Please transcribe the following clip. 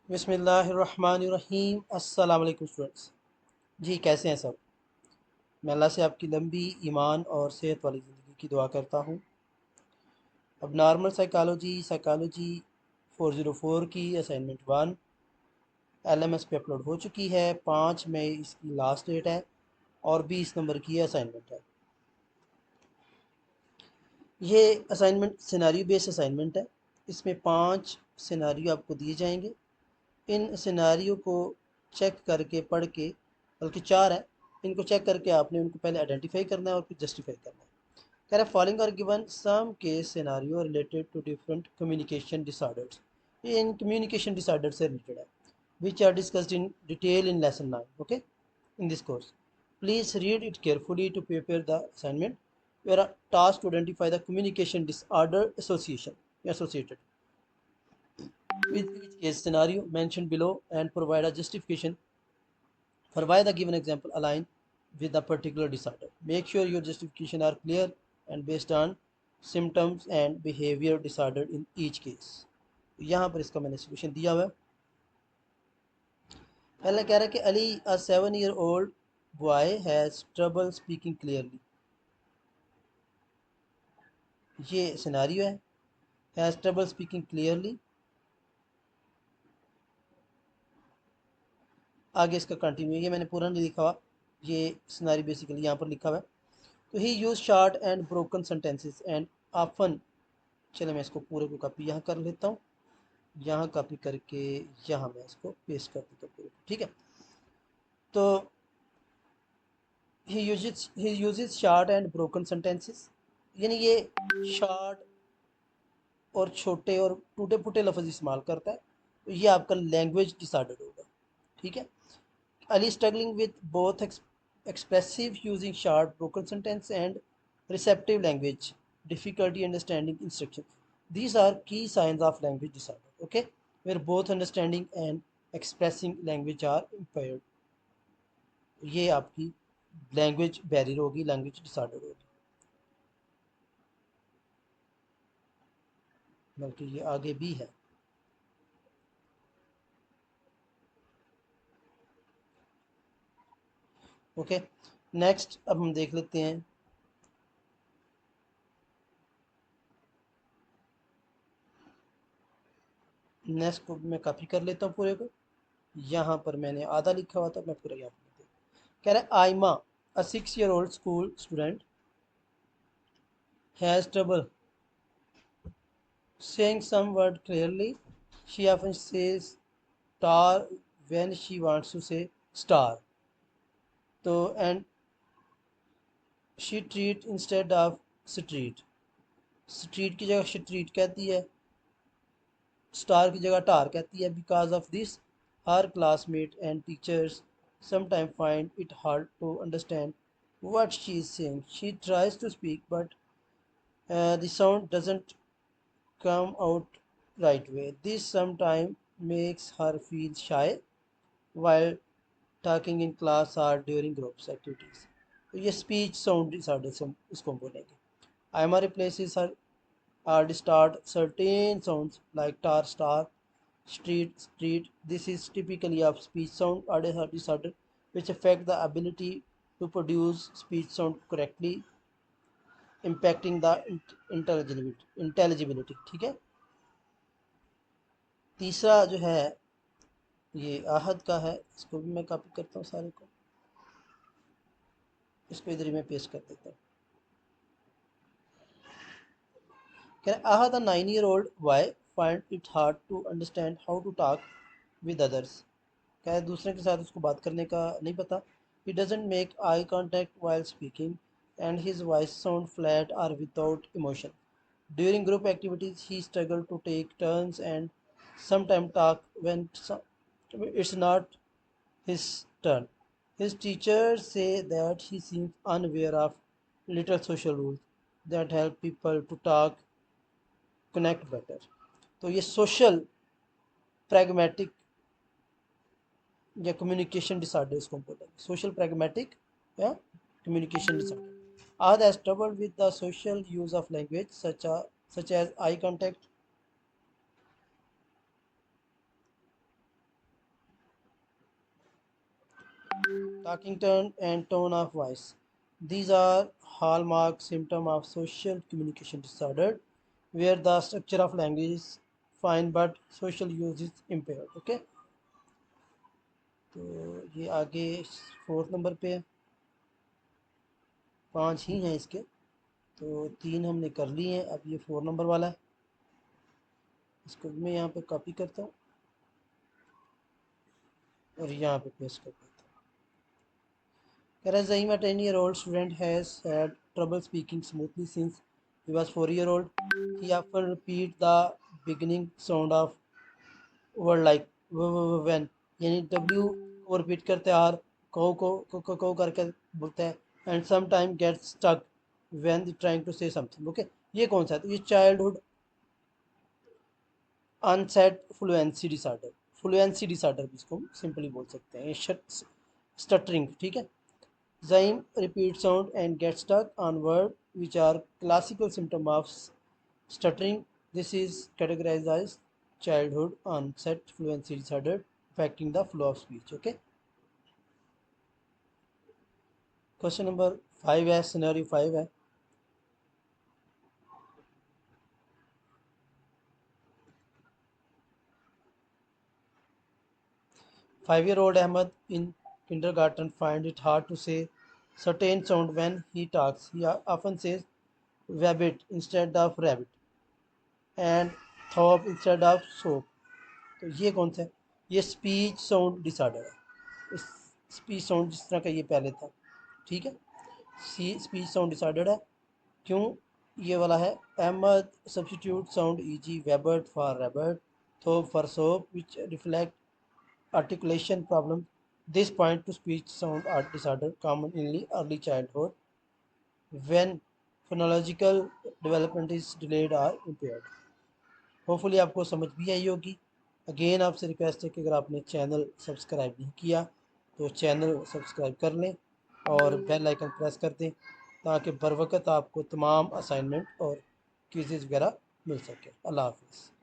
बिस्मिल्लाहिर्रहमानिर्रहीम। अस्सलाम वालेकुम स्टूडेंट्स। जी कैसे हैं सब। मैं अल्लाह से आपकी लंबी ईमान और सेहत वाली ज़िंदगी की दुआ करता हूँ। अब नॉर्मल साइकोलॉजी 404 की असाइनमेंट 1 LMS पे अपलोड हो चुकी है। 5 मई इसकी लास्ट डेट है और 20 नंबर की असाइनमेंट है। ये असाइनमेंट सिनेरियो बेस्ड असाइनमेंट है। इसमें 5 सिनेरियो आपको दिए जाएंगे। इन सिनेरियो को चेक करके पढ़ के, बल्कि 4 है, इनको चेक करके आपने उनको पहले आइडेंटिफाई करना है और फिर जस्टिफाई करना है। कह रहा है following are given some case scenario related to different communication disorders. ये इन कम्युनिकेशन डिसऑर्डर से रिलेटेड है which are discussed in detail in lesson 9, okay, in this course. Please read it carefully to prepare the assignment. You are tasked to identify the communication disorder associated with each case scenario mentioned below and provide a justification for why the given example align with the particular disorder. Make sure your justification are clear and based on symptoms and behavior disorder in each case. यहाँ पर इसका मैंने solution दिया हुआ है। पहले कह रहा है कि Ali a 7-year-old boy has trouble speaking clearly। ये सिनारियो है, has trouble speaking clearly। आगे इसका कंटिन्यू, ये मैंने पूरा नहीं लिखा हुआ, ये सिनारियो बेसिकली यहाँ पर लिखा हुआ है। तो he use short and broken sentences and often. चलो मैं इसको पूरे को कॉपी यहाँ कर लेता हूँ, यहाँ कॉपी करके यहाँ मैं इसको पेस्ट कर देता हूँ पूरे को, ठीक है। तो he uses short and broken sentences, यानी ये शॉर्ट और छोटे और टूटे फूटे लफ्ज़ इस्तेमाल करता है। तो ये आपका लैंग्वेज डिसऑर्डर होगा, ठीक है। Ali struggling with both expressive using short broken sentence and receptive language, difficulty understanding instruction. These are key signs of language disorder, okay, where both understanding and expressing language are impaired. ये आपकी language barrier होगी, language disorder होगी। बल्कि ये आगे भी है। Okay, next अब हम देख लेते हैं। नेक्स्ट को मैं कॉपी कर लेता हूँ पूरे को। यहाँ पर मैंने आधा लिखा हुआ था, मैं पूरा यहाँ पर कह रहा है Aima a 6-year-old school student has trouble saying some word clearly. She often says star when she wants to say star. So and she treat instead of street. Street की जगह street कहती है, star की जगह tar कहती है। Because of this, her classmates and teachers sometimes find it hard to understand what she is saying. She tries to speak, but the sound doesn't come out right way. This sometimes makes her feel shy while talking in class or during groups activities. तो ये speech sound disorder से इसको हम बोलेंगे। Aima replaces her or distort certain sounds like tar, star, street, street. This is typically of speech sound or disorder which affect the ability to produce speech sound correctly, impacting the intelligibility, ठीक है। तीसरा जो है ये आहद का है, इसको भी मैं कॉपी करता हूँ सारे को, इसको इधर ही मैं पेस्ट कर देता हूँ। Can Ahad, a 9-year-old boy, find it hard to understand how to talk with others? क्या है, दूसरे के साथ उसको बात करने का नहीं पता। He doesn't make eye contact while speaking and his voice sound flat or without emotion. During group activities, he struggle to take turns and sometimes talk when it's not his turn. His teachers say that he seems unaware of little social rules that help people to talk connect better. तो ये social pragmatic या communication disorder इसको बोलेंगे, social pragmatic या communication disorder. आद has trouble with the social use of language such as eye contact, talking turn and tone of voice. These are hallmark symptom of social communication disorder, where the structure of language is fine but social use is impaired. Okay, तो ये आगे 4th number पे है, 5 ही हैं इसके, तो 3 हमने कर लिए हैं, अब ये 4 नंबर वाला है, इसको मैं यहाँ पे कॉपी करता हूँ और यहाँ पे पेस्ट कर देता हूँ। Whereas Zaim, a 10-year-old student, has had trouble speaking smoothly since he was 4-year-old. He often repeats the beginning sound of word like when, यानी W को रिपीट करते हैं, R को करके बोलते हैं, and sometimes gets stuck when trying to say something. Okay, ये कौन सा है? तो ये चाइल्डहुड अनसेट फ्लुएंसी डिसऑर्डर भी इसको सिंपली बोल सकते हैं, स्टटरिंग, ठीक है। Zyme repeat sound and get stuck on words which are classical symptom of stuttering. This is categorized as childhood onset fluency disorder affecting the flow of speech. Okay. Question number 5 है, scenario 5 है। Five-year-old Ahmed in kindergarten find it hard to say certain sound when he talks. He often says rabbit instead of rabbit and thought instead of soap. तो ये कौन सा है? ये speech sound disorder है। इस स्पीच साउंड जिस तरह का ये पहले था, ठीक है, स्पीच साउंड डिसऑर्डर है। क्यों? ये वाला है, Ahmed substitute sound eg webert for rebert, thope for soap which reflect articulation problem. This point to speech sound art disorder common in early childhood when phonological development is delayed or impaired. Hopefully आपको समझ भी आई होगी। Again आपसे request है कि अगर आपने channel subscribe नहीं किया तो चैनल सब्सक्राइब कर लें और बेल आइकन प्रेस कर दें ताकि बर वक्त आपको तमाम असाइनमेंट और क्विज़ेज़ वगैरह मिल सके। अल्लाह हाफिज़।